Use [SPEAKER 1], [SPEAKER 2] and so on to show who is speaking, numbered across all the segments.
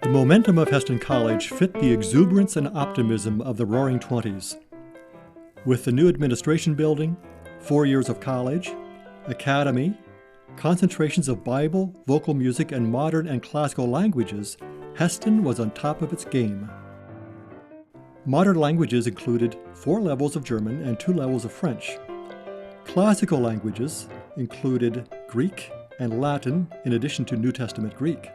[SPEAKER 1] The momentum of Hesston College fit the exuberance and optimism of the Roaring Twenties. With the new administration building, 4 years of college, academy, concentrations of Bible, vocal music, and modern and classical languages, Hesston was on top of its game. Modern languages included 4 levels of German and 2 levels of French. Classical languages included Greek and Latin in addition to New Testament Greek.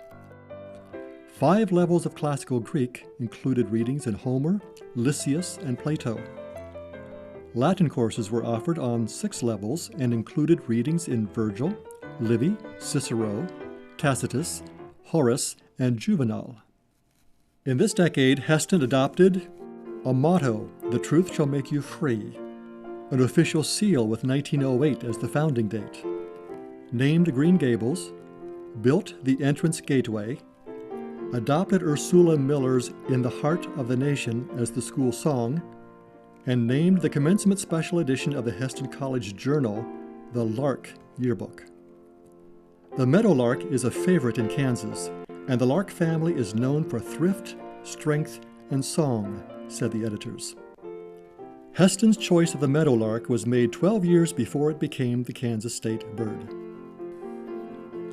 [SPEAKER 1] 5 levels of classical Greek included readings in Homer, Lysias, and Plato. Latin courses were offered on 6 levels and included readings in Virgil, Livy, Cicero, Tacitus, Horace, and Juvenal. In this decade, Hesston adopted a motto, "The truth shall make you free," an official seal with 1908 as the founding date, named Green Gables, built the entrance gateway, adopted Ursula Miller's "In the Heart of the Nation" as the school song, and named the commencement special edition of the Hesston College Journal the Lark Yearbook. The meadowlark is a favorite in Kansas, and the lark family is known for thrift, strength, and song, said the editors. Hesston's choice of the meadowlark was made 12 years before it became the Kansas state bird.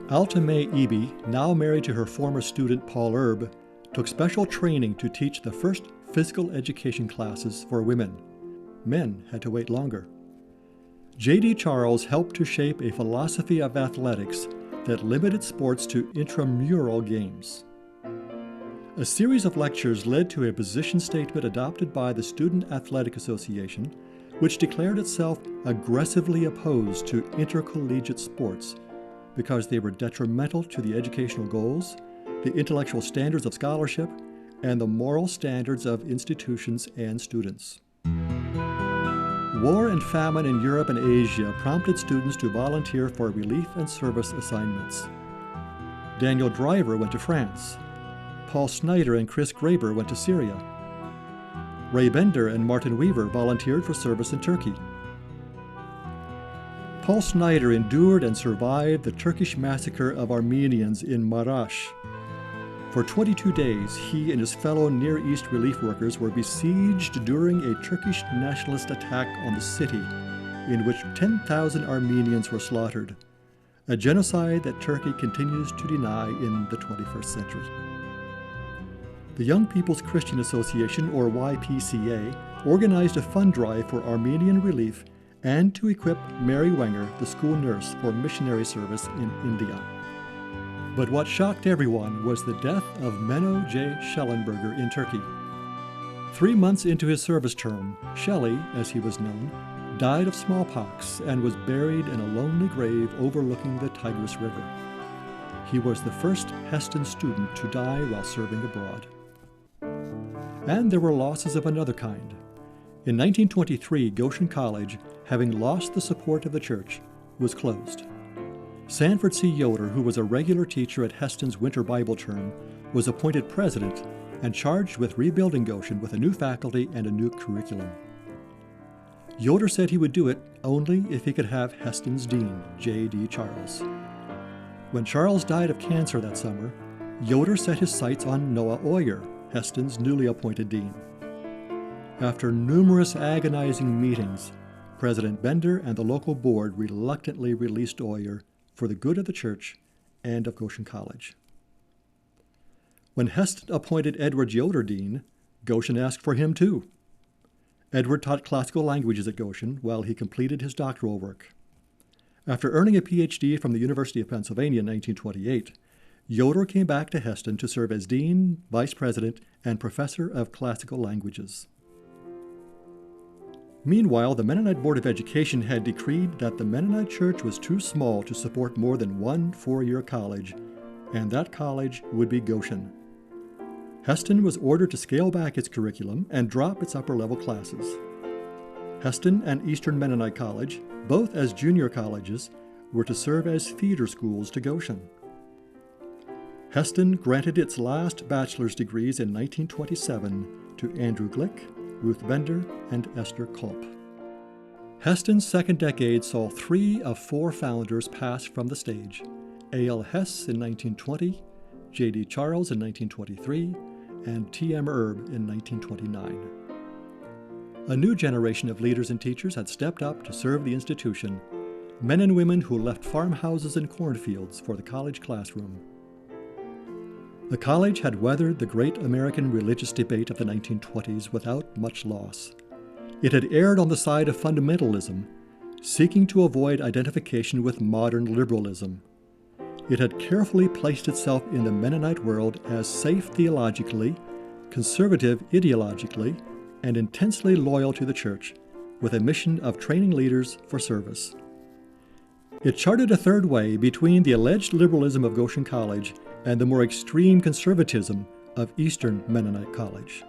[SPEAKER 1] Alta Mae Eby, now married to her former student Paul Erb, took special training to teach the first physical education classes for women. Men had to wait longer. J.D. Charles helped to shape a philosophy of athletics that limited sports to intramural games. A series of lectures led to a position statement adopted by the Student Athletic Association, which declared itself aggressively opposed to intercollegiate sports because they were detrimental to the educational goals, the intellectual standards of scholarship, and the moral standards of institutions and students. War and famine in Europe and Asia prompted students to volunteer for relief and service assignments. Daniel Driver went to France. Paul Snyder and Chris Graber went to Syria. Ray Bender and Martin Weaver volunteered for service in Turkey. Paul Snyder endured and survived the Turkish massacre of Armenians in Marash. For 22 days, he and his fellow Near East relief workers were besieged during a Turkish nationalist attack on the city, in which 10,000 Armenians were slaughtered, a genocide that Turkey continues to deny in the 21st century. The Young People's Christian Association, or YPCA, organized a fund drive for Armenian relief and to equip Mary Wenger, the school nurse, for missionary service in India. But what shocked everyone was the death of Menno J. Schellenberger in Turkey. 3 months into his service term, Shelley, as he was known, died of smallpox and was buried in a lonely grave overlooking the Tigris River. He was the first Hesston student to die while serving abroad. And there were losses of another kind. In 1923, Goshen College, having lost the support of the church, was closed. Sanford C. Yoder, who was a regular teacher at Hesston's winter Bible term, was appointed president and charged with rebuilding Goshen with a new faculty and a new curriculum. Yoder said he would do it only if he could have Hesston's dean, J.D. Charles. When Charles died of cancer that summer, Yoder set his sights on Noah Oyer, Hesston's newly appointed dean. After numerous agonizing meetings, President Bender and the local board reluctantly released Oyer for the good of the church and of Goshen College. When Hesston appointed Edward Yoder dean, Goshen asked for him too. Edward taught classical languages at Goshen while he completed his doctoral work. After earning a Ph.D. from the University of Pennsylvania in 1928, Yoder came back to Hesston to serve as dean, vice president, and professor of classical languages. Meanwhile, the Mennonite Board of Education had decreed that the Mennonite Church was too small to support more than one 4-year college, and that college would be Goshen. Hesston was ordered to scale back its curriculum and drop its upper-level classes. Hesston and Eastern Mennonite College, both as junior colleges, were to serve as feeder schools to Goshen. Hesston granted its last bachelor's degrees in 1927 to Andrew Glick, Ruth Bender, and Esther Culp. Hesston's second decade saw 3 of 4 founders pass from the stage: A.L. Hess in 1920, J.D. Charles in 1923, and T.M. Erb in 1929. A new generation of leaders and teachers had stepped up to serve the institution, men and women who left farmhouses and cornfields for the college classroom. The college had weathered the great American religious debate of the 1920s without much loss. It had erred on the side of fundamentalism, seeking to avoid identification with modern liberalism. It had carefully placed itself in the Mennonite world as safe theologically, conservative ideologically, and intensely loyal to the church, with a mission of training leaders for service. It charted a third way between the alleged liberalism of Goshen College and the more extreme conservatism of Eastern Mennonite College.